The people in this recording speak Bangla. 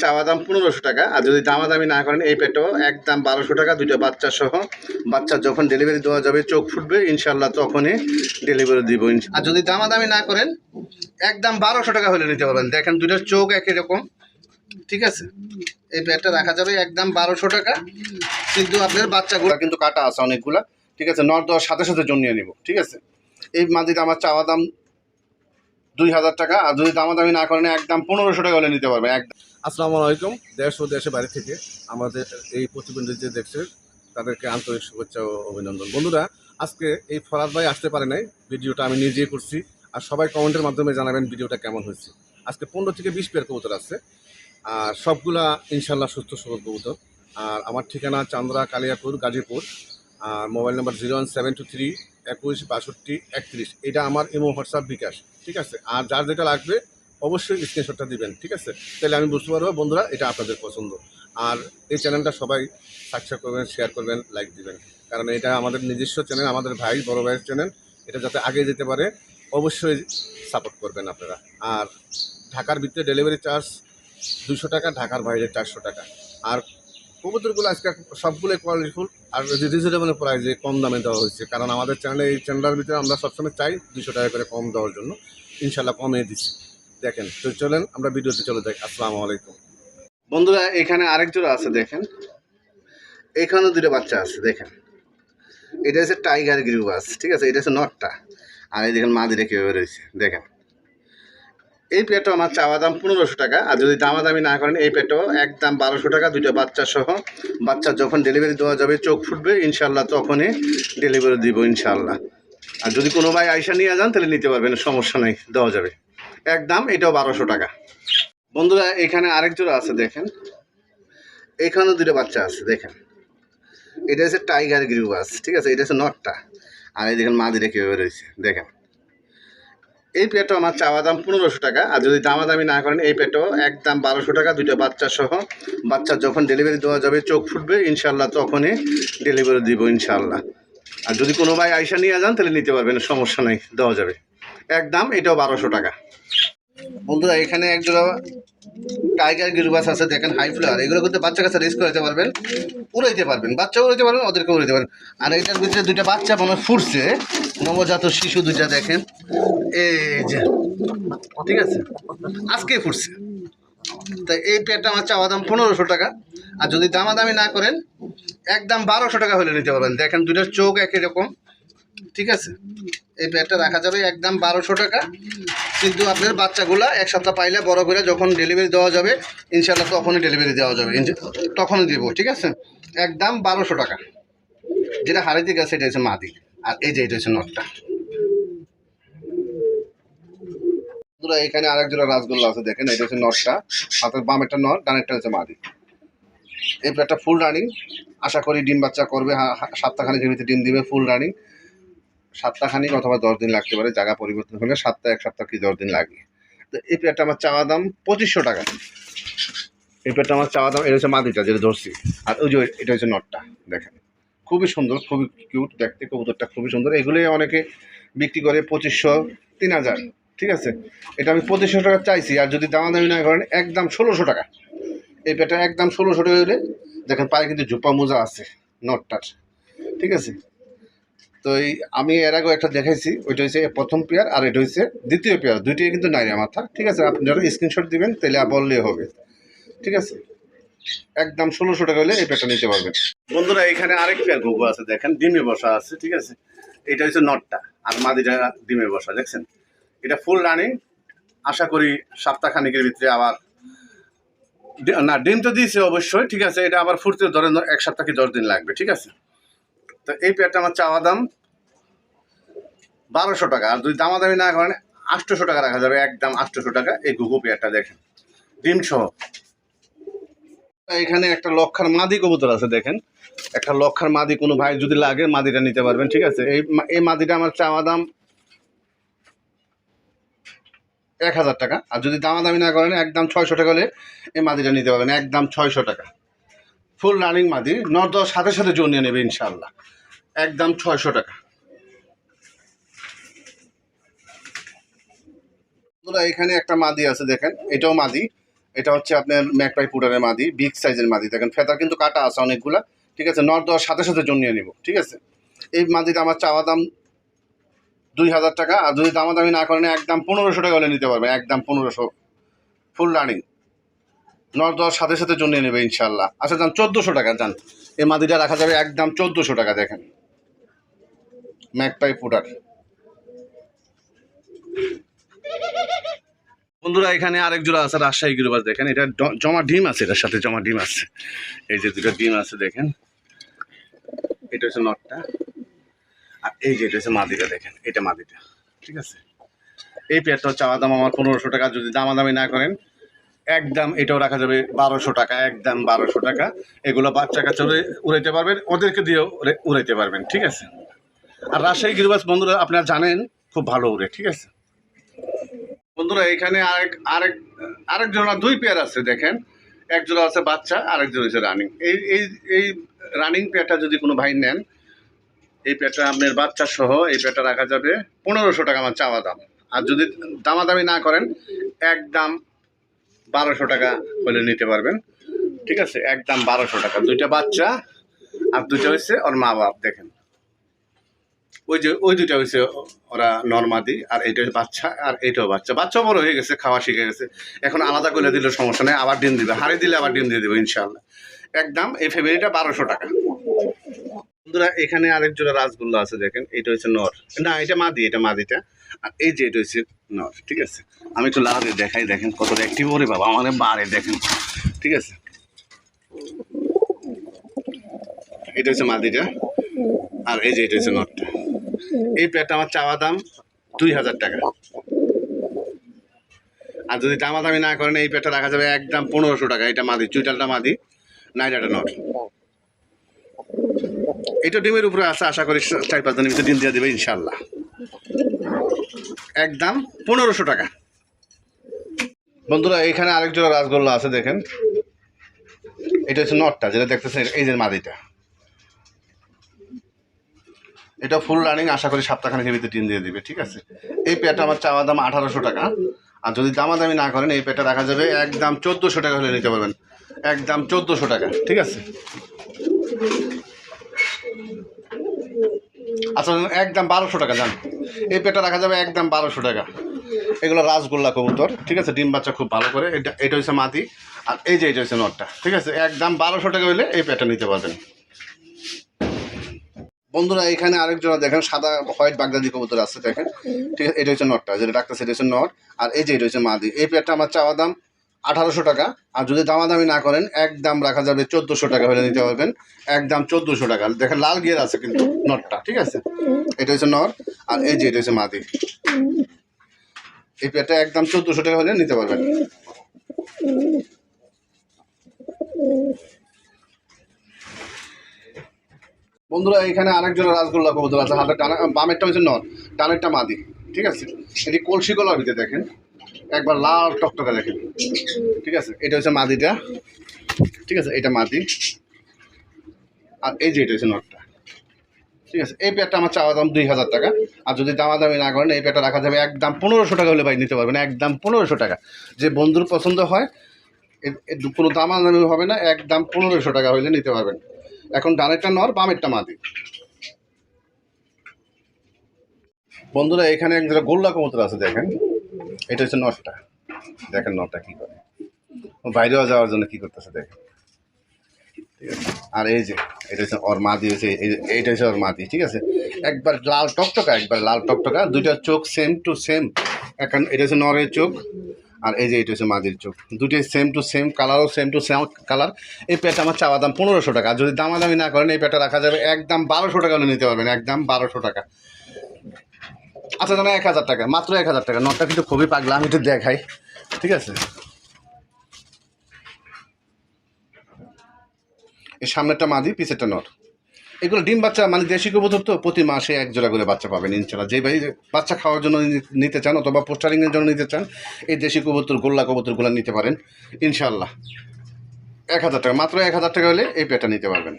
চাওয়া দাম 1500 টাকা, আর যদি দামাদামি না করেন এই পেটও একদম 1200 টাকা, দুইটা বাচ্চা সহ। বাচ্চা যখন ডেলিভারি দেওয়া যাবে, চোখ ফুটবে ইনশাল্লাহ, তখনই ডেলিভারি দিব। আর যদি দামাদামি না করেন একদম 1200 টাকা হলে নিতে পারবেন। দেখেন দুইটার চোখ একই রকম, ঠিক আছে। এই পেটটা রাখা যাবে একদম 1200 টাকা, কিন্তু আপনার বাচ্চাগুলো কিন্তু কাটা আছে অনেকগুলা, ঠিক আছে। নর দেওয়ার সাথে সাথে জন্মিয়ে নিব, ঠিক আছে। এই মাদিটা আমার চাওয়া দাম 2000 টাকা, আর যদি দামাদামি না করেন একদম 1500 টাকা হলে নিতে পারবেন একদম। আসসালামু আলাইকুম। দেশ ও দেশের বাড়ি থেকে আমাদের এই প্রতিবন্ধী যে দেখছে তাদেরকে আন্তরিক শুভেচ্ছা ও অভিনন্দন। বন্ধুরা, আজকে এই ফরাদ ভাই আসতে পারে নাই, ভিডিওটা আমি নিজেই করছি। আর সবাই কমেন্টের মাধ্যমে জানাবেন ভিডিওটা কেমন হয়েছে। আজকে 15 থেকে 20 পেয়ার কবুতর আছে, আর সবগুলা ইনশাল্লাহ সুস্থ সবল কবুতর। আর আমার ঠিকানা চান্দ্রা, কালিয়াপুর, গাজীপুর। আর মোবাইল নাম্বার 01723 21 62 31। এটা আমার ইমো, হোয়াটসঅ্যাপ, বিকাশ, ঠিক আছে। আর যার যেটা লাগবে অবশ্যই স্ক্রিনশটটা দিবেন, ঠিক আছে। তাহলে আমি বুঝতে পারবো বন্ধুরা এটা আপনাদের পছন্দ। আর এই চ্যানেলটা সবাই সাবস্ক্রাইব করবেন, শেয়ার করবেন, লাইক দিবেন, কারণ এটা আমাদের নিজস্ব চ্যানেল, আমাদের ভাই বড় ভাইয়ের চ্যানেল। এটা যাতে আগে যেতে পারে অবশ্যই সাপোর্ট করবেন আপনারা। আর ঢাকার ভিতরে ডেলিভারি চার্জ 200 টাকা, ঢাকার বাইরে 400 টাকা। আর কবুতরগুলো আজকে সবগুলোই কোয়ালিটিফুল আর রিজনেবল প্রাইসে কম দামে দেওয়া হয়েছে, কারণ আমাদের চ্যানেলে এই চ্যানেলের ভিতরে আমরা সবসময় চাই 200 টাকা করে কম দেওয়ার জন্য। ইনশাল্লাহ কমে দিচ্ছি। দেখেন তো, চলেন আমরা ভিডিওতে চলে যাই। আসসালামু আলাইকুম। বন্ধুরা, এখানে আরেক জোড়া আছে দেখেন, এখানেও দুটো বাচ্চা আছে দেখেন। এটা হচ্ছে টাইগার গ্রিবাস, ঠিক আছে। এটা হচ্ছে নটটা, আর এই দেখেন মাদিটা কীভাবে রয়েছে দেখেন। এই পেটও আমার চাওয়া দাম 1500 টাকা, আর যদি দামাদামি না করেন এই পেটও একদম 1200 টাকা, দুইটা বাচ্চা সহ। বাচ্চা যখন ডেলিভারি দেওয়া যাবে, চোখ ফুটবে ইনশাল্লাহ, তখনই ডেলিভারি দিব ইনশাল্লাহ। আর যদি কোনো ভাই আইসা নিয়ে যান তাহলে নিতে পারবেন, সমস্যা নেই, দেওয়া যাবে একদম। এটাও 1200 টাকা। বন্ধুরা, এখানে আরেক জোড়া আছে দেখেন, এখানেও দুটো বাচ্চা আছে দেখেন। এটা হচ্ছে টাইগার গ্রিবাস, ঠিক আছে। এটা হচ্ছে নটটা, আর এই দেখেন মাদিটা কীভাবে রয়েছে দেখেন। এই পেটও আমার চাওয়া দাম 1500 টাকা, আর যদি দামাদামি না করেন এই পেটও একদম 1200 টাকা, দুইটা বাচ্চা সহ। বাচ্চা যখন ডেলিভারি দেওয়া যাবে, চোখ ফুটবে ইনশাল্লাহ, তখনই ডেলিভারি দিব ইনশাল্লাহ। আর যদি কোনো ভাই আইসা নিয়ে যান তাহলে নিতে পারবেন, সমস্যা নেই, দেওয়া যাবে একদম। এটাও 1200 টাকা। বন্ধুরা, এখানে একজোড়া টাইগার গিরবাস আছে দেখেন, হাই ফ্লাওয়ার। এগুলো কিন্তু বাচ্চা কাছে রেস করাতে পারবেন, উড়াইতে পারবেন, বাচ্চা উড়াইতে পারবেন, ওদেরকে উড়াইতে পারবেন। আর এটার ভিতরে দুইটা বাচ্চা মনে ফুটছে, নবজাত শিশু দুইটা দেখেন, এই যে, ঠিক আছে, আজকে ফুটছে। তাই এই পেটটা আমার চাওয়া দাম 1500 টাকা, আর যদি দামাদামি না করেন একদম 1200 টাকা হলে নিতে পারবেন। দেখেন দুইটার চোখ একই রকম, ঠিক আছে। এই পেটটা রাখা যাবে একদম 1200 টাকা, কিন্তু আপনার বাচ্চাগুলা এক সপ্তাহ পাইলে বড় করে যখন ডেলিভারি দেওয়া যাবে ইনশাল্লাহ, তখনই ডেলিভারি দেওয়া যাবে, তখনই দিব, ঠিক আছে। একদম 1200 টাকা। যেটা হারিয়ে গেছে এটা হচ্ছে মাদি, আর এই যে এটা হচ্ছে নটটা। এখানে আরেক জোড়া রাসগোল্লা আছে দেখেন, এটা হচ্ছে নটটা, হাতের বাম একটা নট, ডানেরটা হচ্ছে মাদি। এই প্লেটটা ফুল রানিং, আশা করি ডিম বাচ্চা করবে, সপ্তাহখানিকের ভিতরে ডিম দিবে। ফুল রানিং, সপ্তাহখানিক অথবা 10 দিন লাগতে পারে, জায়গা পরিবর্তন হলে সপ্তাহ, এক সপ্তাহ কি 10 দিন লাগে। তো এই প্লেটটা আমার চাওয়া দাম 2500 টাকা। এই প্লেটটা আমার চাওয়া দাম, এটা হচ্ছে মাদিটা যেটা ধরছি, আর ওই যে এটা হচ্ছে নটটা দেখেন, খুবই সুন্দর, খুবই কিউট দেখতে, কবুতরটা খুবই সুন্দর। এগুলোই অনেকে বিক্রি করে 2500, 3000, ঠিক আছে। এটা আমি 2500 টাকা চাইছি, আর যদি দামাদামি না করেন একদম 1600 টাকা। এই পেটটা একদম 1600 টাকা হলে দেখেন, পায়ে কিন্তু ঝোপা মোজা আছে নটটার, ঠিক আছে। তো এই আমি এর আগেও একটা দেখাইছি, ওইটা হচ্ছে প্রথম পেয়ার, আর এটা হচ্ছে দ্বিতীয় পেয়ার, দুইটাই কিন্তু নাইরা মাথা, ঠিক আছে। আপনারা স্ক্রিনশট দিবেন, তাহলে বললেই হবে, ঠিক আছে। একদম 1600 টাকা হলে এই পেয়ারটা নিতে পারবেন। বন্ধুরা, এখানে আরেক পেয়ার ঘুঘু আছে দেখেন, ডিমে বসা আছে, ঠিক আছে। এটা হচ্ছে নটটা, আর মাদিটা ডিমে বসা দেখছেন। এটা ফুল রানিং, আশা করি সপ্তাহখানিকের ভিতরে আবার, না ডিম তো দিয়েছে অবশ্যই, ঠিক আছে। এটা আবার ফুটতে ধরেন 1 সপ্তাহ কি 10 দিন লাগবে, ঠিক আছে। তো এই পেয়ারটা আমার চাওয়া দাম 1200 টাকা, আর যদি দামাদামি না করেন 800 টাকা রাখা যাবে, একদম 800 টাকা। এই ঘুঘু পেয়ারটা দেখেন, ডিম সহ। এখানে একটা লক্ষার মাদি কবুতর আছে দেখেন, একটা লক্ষার মাদি, কোনো ভাই যদি লাগে মাদিটা নিতে পারবেন, ঠিক আছে। এই মাদিটা আমার চাওয়া দাম 1000 টাকা, আর যদি দামাদামি না করেন একদম 600 টাকা হলে এই মাদিটা নিতে পারবেন, একদম 600 টাকা। ফুল রানিং মাদি, নট দেওয়ার সাথে সাথে জন্মিয়ে নেবে ইনশাল্লাহ, একদম 600 টাকা। এখানে একটা মাদি আছে দেখেন, এটাও মাদি, এটা হচ্ছে আপনার ম্যাকপাই পুডারের মাদি, বিগ সাইজের মাদি। দেখেন ফেদার কিন্তু কাটা আছে অনেকগুলা, ঠিক আছে। নর দেওয়ার সাথে সাথে জন্মিয়ে নিব, ঠিক আছে। এই মাদিটা আমার চাওয়া দাম 2000 টাকা, আর যদি দামাদামি না করেন একদম 1500 টাকা হলে নিতে পারবেন, একদম 1500, ফুল রানিং। নর দেওয়ার সাথে সাথে জন্মিয়ে নেবে ইনশাল্লাহ। আচ্ছা যান 1400 টাকা যান, এই মাদিটা রাখা যাবে একদম 1400 টাকা। দেখেন ম্যাকপাই পুডার। বন্ধুরা এখানে আরেক জোড়া আছে রাজশাহী গিরিবাজ। দেখেন এটা জমা ডিম আছে, এটার সাথে জমা ডিম আছে। এই যে দুটো ডিম আছে দেখেন, এটা হচ্ছে নটটা, আর এই যে এটা হচ্ছে মাদিটা। দেখেন এটা মাদিটা, ঠিক আছে। এই পেয়ারটাও চাওয়া দাম আমার 1500 টাকা, যদি দামাদামি না করেন একদম এটাও রাখা যাবে 1200 টাকা, একদম 1200 টাকা। এগুলো বাচ্চা কাচ্চা উড়াইতে পারবেন, ওদেরকে দিয়েও উড়াইতে পারবেন, ঠিক আছে। আর রাজশাহী গিরিবাজ বন্ধুরা আপনারা জানেন খুব ভালো উড়ে, ঠিক আছে। বন্ধুরা এখানে আরেক জোড়া 2 পেয়ার আছে। দেখেন এক জোড়া আছে বাচ্চা, আরেক জোড়া হচ্ছে রানিং। এই রানিং পেয়ারটা যদি কোনো ভাই নেন, এই পেয়ারটা আপনার বাচ্চা সহ এই পেয়ারটা রাখা যাবে 1500 টাকা আমার চাওয়া দাম। আর যদি দামাদামি না করেন একদম 1200 টাকা হলে নিতে পারবেন, ঠিক আছে। একদম 1200 টাকা। 2টা বাচ্চা আর 2টা হচ্ছে ওর মা বাপ। দেখেন ওই 2টা হচ্ছে ওরা নর্মাদি, আর এইটা বাচ্চা, আর এইটাও বাচ্চা। বাচ্চাও বড় হয়ে গেছে, খাওয়া শিখে গেছে, এখন আলাদা করে দিলে সমস্যা নেই, আবার ডিম দিবে, হাড়ি দিলে আবার ডিম দিয়ে দেবো ইনশাল্লাহ। একদম এই ফেব্রুয়ারিটা 1200 টাকা। বন্ধুরা এখানে আরেক জোড়া রাসগোল্লা আছে। দেখেন এটা হচ্ছে নর, না এটা মাদি, এটা মাদিটা। আর এই যে এটা হচ্ছে নর, ঠিক আছে। আমি একটু লাগাতে দেখাই, দেখেন কত অ্যাক্টিভ ওরে বাবা, আমাদের বারে দেখেন, ঠিক আছে। এটা হচ্ছে মাদিটা, আর এই যে এটা হচ্ছে নরটা। এই পেয়ারটা আমার চাওয়া দাম 2000 টাকা, আর যদি দামাদামি না করেন এই পেয়ারটা রাখা যাবে একদম 1500 টাকা। এটা মাদি, চুইটালটা মাদি, নাইটাটা নর। এটা ডিমের উপরে আছে, আশা করি 4-5 দিনের ভিতরে ডিম দিয়ে দেবে ইনশাল্লাহ। একদম 1500 টাকা। বন্ধুরা এখানে আরেক জোড়া রাসগোল্লা আছে। দেখেন এটা হচ্ছে নটটা, যেটা দেখতেছেন এই যে মাদিটা। এটা ফুল রানিং, আশা করি সপ্তাহখানেকের ভিতরে ডিম দিয়ে দিবে, ঠিক আছে। এই পেয়ারটা আমার চাওয়া দাম 1800 টাকা, আর যদি দামাদামি না করেন এই পেয়ারটা রাখা যাবে একদম 1400 টাকা হলে নিতে পারবেন, একদম 1400 টাকা, ঠিক আছে। আচ্ছা একদম 1200 টাকা যান, এই পেয়ারটা রাখা যাবে একদম 1200 টাকা। এগুলো রাসগোল্লা কবুতর, ঠিক আছে। ডিম বাচ্চা খুব ভালো করে। এটা হচ্ছে মাদি, আর এই যে এটা হচ্ছে নটটা, ঠিক আছে। একদম 1200 টাকা হলে এই পেয়ারটা নিতে পারবেন। বন্ধুরা এখানে আরেক জোড়া দেখেন সাদা হোয়াইট বাগদাদি কবুতর আছে। দেখেন ঠিক আছে, এটা হচ্ছে নটটা, যেটা ডাক্তার সেটা হচ্ছে নট, আর এই যে এটা হচ্ছে মাদি। এই পেয়ারটা আমার চাওয়া দাম 1800 টাকা, আর যদি দামাদামি না করেন একদম রাখা যাবে 1400 টাকা হলে নিতে পারবেন, একদম 1400 টাকা। দেখেন লাল গিয়ার আছে কিন্তু নটটা, ঠিক আছে। এটা হচ্ছে নর, আর এই যে এটা হচ্ছে মাদি। এই পেয়ারটা একদম 1400 টাকা হলে নিতে পারবেন। বন্ধুরা এখানে আরেকজন রাসগোল্লা কবুতর আছে। হাতে বামেরটা হচ্ছে নর, ডানেরটা মাদি, ঠিক আছে। এটি কলসি গলার ভিতরে দেখেন, একবার লাল টকটকা দেখেন, ঠিক আছে। এটা হচ্ছে মাদিটা, ঠিক আছে। এটা মাদি, আর এই যে এটা হচ্ছে নরটা, ঠিক আছে। এই পেয়ারটা আমার চাওয়া দাম 2000 টাকা, আর যদি দামাদামি না করেন এই পেয়ারটা রাখা যাবে একদম 1500 টাকা হলে ভাই নিতে পারবেন, একদম 1500 টাকা। যে বন্ধুর পছন্দ হয় কোনো দামাদামি হবে না, একদম 1500 টাকা হলে নিতে পারবেন। এখন ডানেরটা নর, বামেরটা মাদি। বন্ধুরা এখানে এক যারা গোল্লা কবুতর আছে। দেখেন এটা হচ্ছে নটটা, দেখেন নটটা কী করে, বাইরেও যাওয়ার জন্য কী করতেছে দেখেন, ঠিক আছে। আর এই যে এটা হচ্ছে ওর মাদি, হচ্ছে এইটা হচ্ছে ওর মাদি, ঠিক আছে। একবার লাল টকটকা, একবার লাল টকটকা, দুইটা চোখ সেম টু সেম। এখন এটা হচ্ছে নরের চোখ, আর এই যে এটা হচ্ছে মাদির চোখ, দুটোই সেম টু সেম, কালারও সেম টু সেম কালার। এই পেয়ারটা আমার চাওয়া দাম 1500 টাকা, যদি দামাদামি না করেন এই পেয়ারটা রাখা যাবে একদম 1200 টাকা হলে নিতে পারবেন, একদম 1200 টাকা। আচ্ছা জানা 1000 টাকা, মাত্র 1000 টাকা। নটটা কিন্তু খুবই পাগলা, আমি একটু দেখাই, ঠিক আছে। এই সামনেরটা মাদি, পিছেরটা নট। এগুলো ডিম বাচ্চা, মানে দেশি কবুতর তো প্রতি মাসে 1 জোড়া করে বাচ্চা পাবেন ইনশাল্লাহ। যে ভাই বাচ্চা খাওয়ার জন্য নিতে চান অথবা পোস্টারিংয়ের জন্য নিতে চান, এই দেশি কবুতর গোল্লা কবুতরগুলো নিতে পারেন ইনশাল্লাহ। 1000 টাকা, মাত্র 1000 টাকা হলে এই পেয়ারটা নিতে পারবেন।